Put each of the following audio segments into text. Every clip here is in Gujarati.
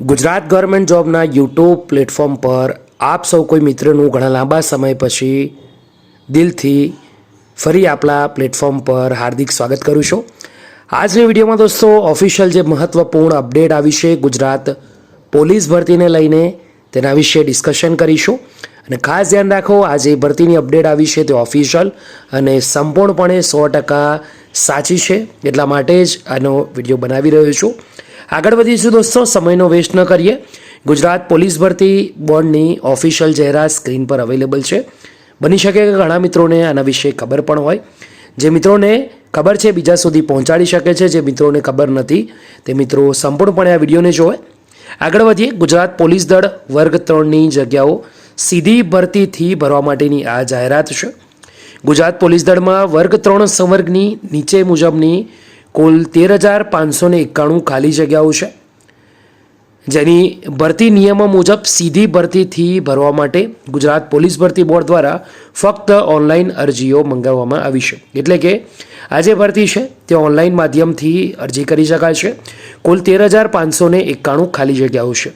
ગુજરાત ગવર્મેન્ટ જોબના યુટ્યુબ પ્લેટફોર્મ પર આપ સૌ કોઈ મિત્રનું ઘણા લાંબા સમય પછી દિલથી ફરી આપણા પ્લેટફોર્મ પર હાર્દિક સ્વાગત કરું છું। આજની વિડીયોમાં દોસ્તો ઓફિશિયલ જે મહત્ત્વપૂર્ણ અપડેટ આવી છે ગુજરાત પોલીસ ભરતીને લઈને તેના વિશે ડિસ્કશન કરીશું અને ખાસ ધ્યાન રાખો આ જે ભરતીની અપડેટ આવી છે તે ઓફિશિયલ અને સંપૂર્ણપણે 100% સાચી છે, એટલા માટે જ આનો વિડીયો બનાવી રહ્યો છું। આગળ વધીશું દોસ્તો, સમયનો વેસ્ટ ન કરીએ। ગુજરાત પોલીસ ભરતી બોર્ડની ઓફિશિયલ જાહેરાત સ્ક્રીન પર અવેલેબલ છે। બની શકે કે ઘણા મિત્રોને આના વિશે ખબર પણ હોય। જે મિત્રોને ખબર છે બીજા સુધી પહોંચાડી શકે છે, જે મિત્રોને ખબર નથી તે મિત્રો સંપૂર્ણપણે આ વિડીયોને જોવે। આગળ વધીએ। ગુજરાત પોલીસ દળ વર્ગ 3ની જગ્યાઓ સીધી ભરતીથી ભરવા માટેની આ જાહેરાત છે। ગુજરાત પોલીસ દળમાં વર્ગ 3 સંવર્ગની નીચે મુજબની કુલ 13,591 ખાલી જગ્યાઓ છે, જેની ભરતી નિયમો મુજબ સીધી ભરતીથી ભરવા માટે ગુજરાત પોલીસ ભરતી બોર્ડ દ્વારા ફક્ત ઓનલાઈન અરજીઓ મંગાવવામાં આવી છે। એટલે કે આ જે ભરતી છે તે ઓનલાઈન માધ્યમથી અરજી કરી શકાય છે। કુલ 13,591 ખાલી જગ્યાઓ છે।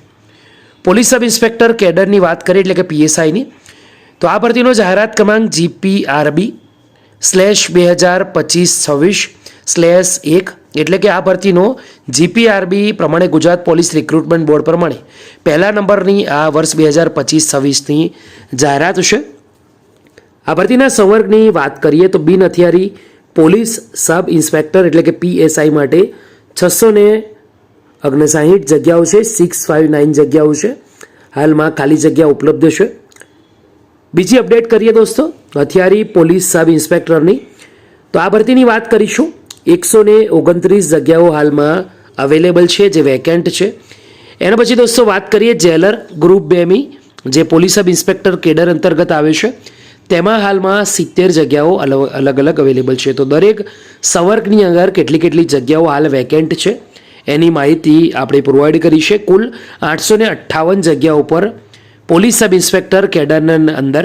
પોલીસ સબ ઇન્સ્પેક્ટર કેડરની વાત કરીએ એટલે કે પીએસઆઈની, તો આ ભરતીનો જાહેરાત ક્રમાંક GPRB/2025-26/1 એટલે કે આ ભરતીનો જીપીઆરબી પ્રમાણે ગુજરાત પોલીસ રિક્રુટમેન્ટ બોર્ડ પ્રમાણે પહેલા નંબરની આ વર્ષ 2025-26ની જાહેરાત છે। આ ભરતીના સંવર્ગની વાત કરીએ તો બિન હથિયારી પોલીસ સબ ઇન્સ્પેક્ટર એટલે કે પીએસઆઈ માટે 659 જગ્યાઓ છે, 659 જગ્યાઓ છે હાલમાં ખાલી જગ્યા ઉપલબ્ધ છે। બીજી અપડેટ કરીએ દોસ્તો હથિયારી પોલીસ સબ ઇન્સ્પેક્ટરની, તો આ ભરતીની વાત કરીશું। 129 જગ્યાઓ હાલમાં અવેલેબલ છે જે વેકેન્ટ છે। એના પછી દોસ્તો વાત કરીએ જેલર ગ્રુપ 2ની જે પોલીસ સબ ઇન્સ્પેક્ટર કેડર અંતર્ગત આવે છે, તેમાં હાલમાં 70 જગ્યાઓ અલગ અલગ અવેલેબલ છે। તો દરેક સંવર્ગની અંદર કેટલી જગ્યાઓ હાલ વેકેન્ટ છે એની માહિતી આપણે પ્રોવાઈડ કરી છે। કુલ 858 જગ્યાઓ ઉપર પોલીસ સબ ઇન્સ્પેક્ટર કેડરના અંદર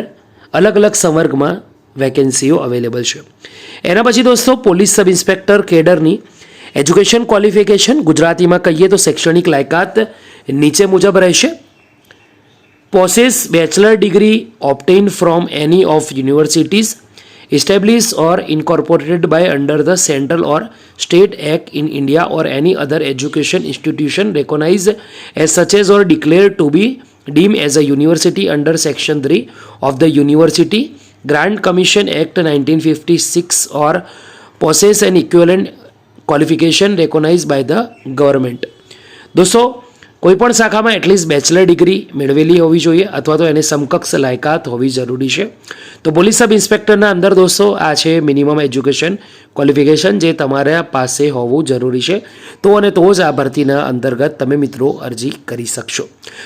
અલગ અલગ સંવર્ગમાં વેકેન્સીઓ અવેલેબલ છે। એના પછી દોસ્તો પોલીસ સબ ઇન્સ્પેક્ટર કેડરની એજ્યુકેશન ક્વોલિફિકેશન ગુજરાતીમાં કહીએ તો શૈક્ષણિક લાયકાત નીચે મુજબ રહેશે। Possess bachelor degree obtained from any of universities established or incorporated by under the central or state act in India or any other education institution recognized as such as or declared to be deemed as a university under section 3 of the University Grant Commission Act 1956 or possess an equivalent qualification recognized by the government। दोस्तों કોઈપણ શાખામાં એટલીસ્ટ બેચલર ડિગ્રી મેળવેલી હોવી જોઈએ અથવા તો એને સમકક્ષ લાયકાત હોવી જરૂરી છે। તો પોલીસ સબ ઇન્સ્પેક્ટરના અંદર દોસ્તો આ છે મિનિમમ એજ્યુકેશન ક્વોલિફિકેશન જે તમારા પાસે હોવું જરૂરી છે, તો જ આ ભરતીના અંતર્ગત તમે મિત્રો અરજી કરી શકશો।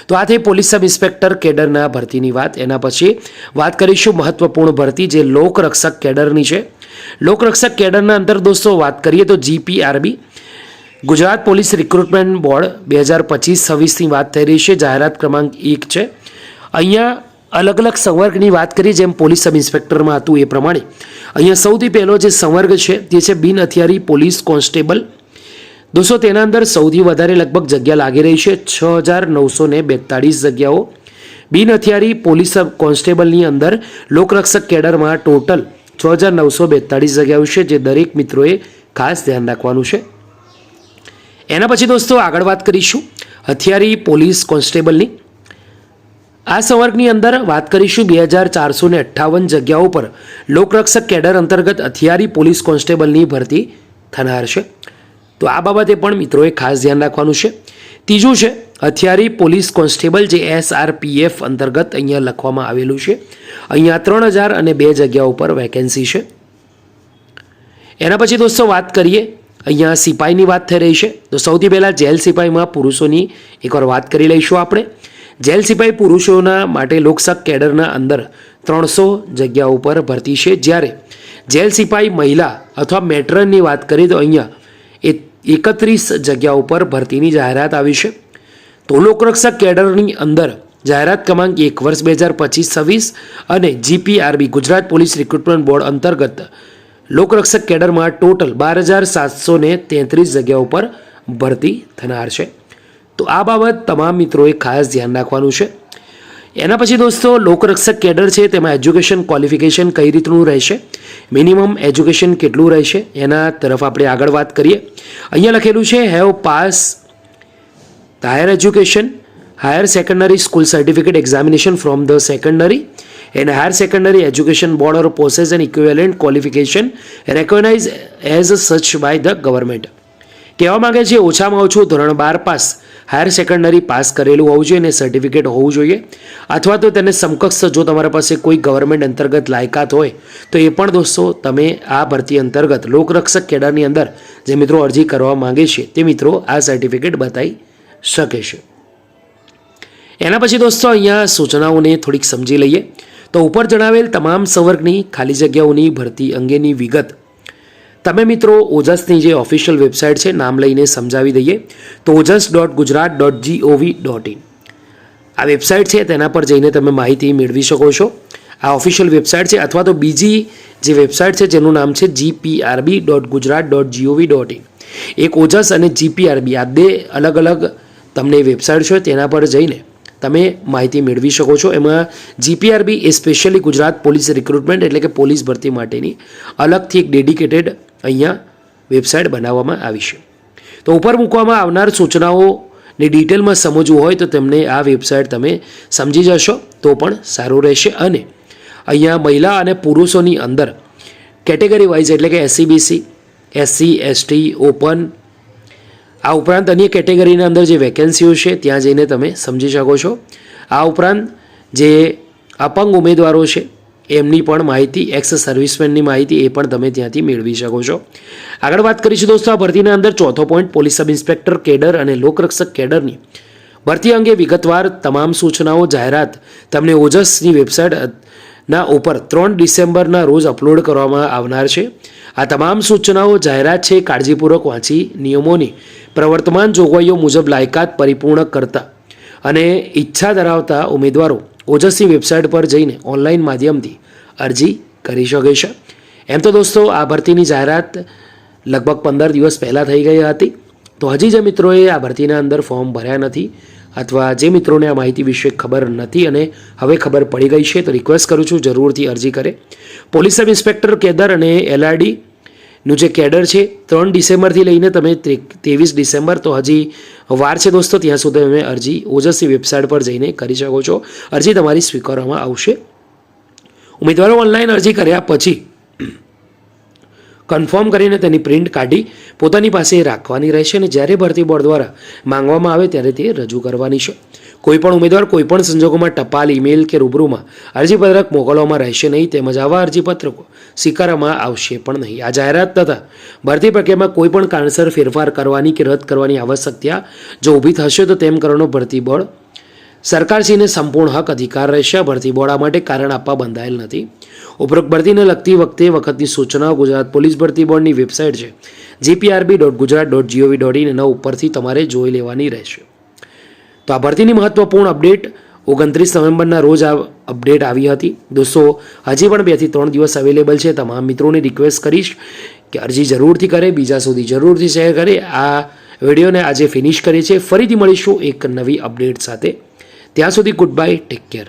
તો આ થઈ પોલીસ સબ ઇન્સ્પેક્ટર કેડરના ભરતીની વાત। એના પછી વાત કરીશું મહત્વપૂર્ણ ભરતી જે લોકરક્ષક કેડરની છે। લોકરક્ષક કેડરના અંદર દોસ્તો વાત કરીએ તો GPRB Gujarat police recruitment board 2025-26ની વાત થઈ રહી છે। જાહેરાત ક્રમાંક 1 છે। અહીંયા અલગ અલગ સંવર્ગની વાત કરીએ જેમ પોલીસ સબ ઇન્સ્પેક્ટરમાં હતું એ પ્રમાણે અહીંયા સૌથી પહેલો જે સંવર્ગ છે તે છે બિન હથિયારી પોલીસ કોન્સ્ટેબલ। દોસ્તો તેના અંદર સૌથી વધારે લગભગ જગ્યા લાગી રહી છે 6,942 જગ્યાઓ। બિન હથિયારી પોલીસ કોન્સ્ટેબલની અંદર લોકરક્ષક કેડરમાં ટોટલ 6,942 જગ્યાઓ છે, જે દરેક મિત્રોએ ખાસ ધ્યાન રાખવાનું છે। એના પછી દોસ્તો આગળ વાત કરીશું હથિયારી પોલીસ કોન્સ્ટેબલની। આ સંવર્ગની અંદર વાત કરીશું 2,458 જગ્યાઓ પર લોકરક્ષક કેડર અંતર્ગત હથિયારી પોલીસ કોન્સ્ટેબલની ભરતી થનાર છે, તો આ બાબતે પણ મિત્રોએ ખાસ ધ્યાન રાખવાનું છે। ત્રીજું છે હથિયારી પોલીસ કોન્સ્ટેબલ જે SRPF અંતર્ગત અહીંયા લખવામાં આવેલું છે। અહીંયા 3,002 જગ્યાઓ પર વેકેન્સી છે। એના પછી દોસ્તો વાત કરીએ અહીંયા સિપાહીની વાત થઈ રહી છે, તો સૌથી પહેલાં જેલ સિપાહીમાં પુરુષોની એકવાર વાત કરી લઈશું આપણે। જેલ સિપાહી પુરુષોના માટે લોકરક્ષક કેડરના અંદર 300 જગ્યાઓ પર ભરતી છે, જ્યારે જેલ સિપાહી મહિલા અથવા મેટ્રનની વાત કરીએ તો અહીંયા 31 જગ્યાઓ પર ભરતીની જાહેરાત આવી છે। તો લોકરક્ષક કેડરની અંદર જાહેરાત ક્રમાંક 1 વર્ષ 2025-26 અને GPRB Gujarat police recruitment board અંતર્ગત લોકરક્ષક કેડરમાં ટોટલ 12,733 જગ્યાઓ પર ભરતી થનાર છે। તો આ બાબત તમામ મિત્રોએ ખાસ ધ્યાન રાખવાનું છે. એના પછી દોસ્તો લોકરક્ષક કેડર છે તેમાં એજ્યુકેશન ક્વોલિફિકેશન કઈ રીતનું રહેશે, મિનિમમ એજ્યુકેશન કેટલું રહેશે એના તરફ આપણે આગળ વાત કરીએ. અહીંયા લખેલું છે have pass higher education higher secondary school certificate examination from the secondary and higher secondary education board or possess an equivalent qualification recognized as such by the government. કહેવા માંગે છે ઓછામાં ઓછું ધોરણ 12 પાસ હાયર સેકન્ડરી પાસ કરેલું હોવું જોઈએ અને સર્ટિફિકેટ હોવું જોઈએ, અથવા તો તેને સમકક્ષ જો તમારા પાસે કોઈ ગવર્મેન્ટ અંતર્ગત લાયકાત હોય તો એ પણ દોસ્તો તમે આ ભરતી અંતર્ગત લોકરક્ષક કેડરની અંદર જે મિત્રો અરજી કરવા માંગે છે તે મિત્રો આ સર્ટિફિકેટ બતાવી શકે છે. એના પછી દોસ્તો અહીંયા સૂચનાઓને થોડીક સમજી લઈએ. તો ઉપર જણાવેલ તમામ સંવર્ગની ખાલી જગ્યાઓની ભરતી અંગેની વિગત તમે મિત્રો ઓજસની જે ઓફિશિયલ વેબસાઇટ છે નામ લઈને સમજાવી દઈએ તો ojas.gujarat.gov.in આ વેબસાઇટ છે તેના પર જઈને તમે માહિતી મેળવી શકો છો. આ ઓફિશિયલ વેબસાઇટ છે, અથવા તો બીજી જે વેબસાઇટ છે જેનું નામ છે gprb.gujarat.gov.in. એક ઓજસ અને જીપીઆરબી આ બે અલગ અલગ તમને વેબસાઇટ છે તેના પર જઈને તમે માહિતી મેળવી શકો છો. એમાં જીપીઆરબી એ સ્પેશિયલી ગુજરાત પોલીસ રિક્રુટમેન્ટ એટલે કે પોલીસ ભરતી માટેની અલગથી એક ડેડિકેટેડ અહીંયા વેબસાઇટ બનાવવામાં આવી છે. તો ઉપર મૂકવામાં આવનાર સૂચનાઓની ડિટેલમાં સમજવું હોય તો તેમને આ વેબસાઇટ તમે સમજી જશો તો પણ સારું રહેશે. અને અહીંયા મહિલા અને પુરુષોની અંદર કેટેગરી વાઇઝ એટલે કે એસસીબીસી, એસસી, એસટી, ઓપન, આ ઉપરાંત અન્ય કેટેગરીના અંદર જે વેકેન્સીઓ છે ત્યાં જઈને તમે સમજી શકો છો. આ ઉપરાંત જે અપંગ ઉમેદવારો છે એમની પણ માહિતી, એક્સ સર્વિસમેનની માહિતી એ પણ તમે ત્યાંથી મેળવી શકો છો. આગળ વાત કરીશું દોસ્તો આ ભરતીના અંદર ચોથો point police sub inspector cadre અને લોકરક્ષક કેડરની ભરતી અંગે વિગતવાર તમામ સૂચનાઓ જાહેરાત તમને ઓજસની વેબસાઇટના ઉપર 3 ડિસેમ્બરના રોજ અપલોડ કરવામાં આવનાર છે. આ તમામ સૂચનાઓ જાહેરાત છે કાળજીપૂર્વક વાંચી નિયમોની પ્રવર્તમાન જોગવાઈઓ મુજબ લાયકાત પરિપૂર્ણ કરતા અને ઈચ્છા ધરાવતા ઉમેદવારો ઓજસની વેબસાઇટ પર જઈને ઓનલાઈન માધ્યમથી અરજી કરી શકે છે. એમ તો દોસ્તો આ ભરતીની જાહેરાત લગભગ 15 દિવસ પહેલાં થઈ ગઈ હતી. તો હજી જે મિત્રોએ આ ભરતીના અંદર ફોર્મ ભર્યા નથી અથવા જે મિત્રોને આ માહિતી વિશે ખબર નથી અને હવે ખબર પડી ગઈ છે તો રિક્વેસ્ટ કરું છું જરૂરથી અરજી કરે. પોલીસ સબ ઇન્સ્પેક્ટર કેડર અને એલઆરડીનું જે કેડર છે 3 ડિસેમ્બરથી લઈને તમે 23 ડિસેમ્બર તો હજી વાર છે દોસ્તો, ત્યાં સુધી તમે અરજી ઓજસની વેબસાઇટ પર જઈને કરી શકો છો. અરજી તમારી સ્વીકારવામાં આવશે. ઉમેદવારો ઓનલાઈન અરજી કર્યા પછી કન્ફર્મ કરીને તેની પ્રિન્ટ કાઢી પોતાની પાસે રાખવાની રહેશે અને જ્યારે ભરતી બોર્ડ દ્વારા માંગવામાં આવે ત્યારે તે રજૂ કરવાની છે. કોઈપણ ઉમેદવાર કોઈપણ સંજોગોમાં ટપાલ, ઈમેલ કે રૂબરૂમાં અરજીપત્રક મોકલવામાં રહેશે નહીં, તેમજ આવા અરજીપત્રકો સ્વીકારવામાં આવશે પણ નહીં. આ જાહેરાત તથા ભરતી પ્રક્રિયામાં કોઈપણ કારણસર ફેરફાર કરવાની કે રદ કરવાની આવશ્યકતા જો ઊભી થશે તો તેમ કરવાનો ભરતી બોર્ડ સરકારશ્રીને સંપૂર્ણ હક અધિકાર રહેશે. ભરતી બોર્ડ આ માટે કારણ આપવા બંધાયેલ નથી. ઉપરોક્ત ભરતીને લગતી વખતની સૂચનાઓ ગુજરાત પોલીસ ભરતી બોર્ડની વેબસાઇટ છે gprb.gujarat.gov.in એના ઉપરથી તમારે જોઈ લેવાની રહેશે. તો આ ભરતીની મહત્વપૂર્ણ અપડેટ 29 નવેમ્બરના રોજ આ અપડેટ આવી હતી દોસ્તો. હજી પણ 2 થી 3 દિવસ અવેલેબલ છે. તમામ મિત્રોને રિક્વેસ્ટ કરીશ કે અરજી જરૂરથી કરે, બીજા સુધી જરૂરથી શેર કરે. આ વિડીયોને આજે ફિનિશ કરીએ છીએ. ફરીથી મળીશું એક નવી અપડેટ સાથે. ત્યાં સુધી ગુડ બાય, ટેક કેર.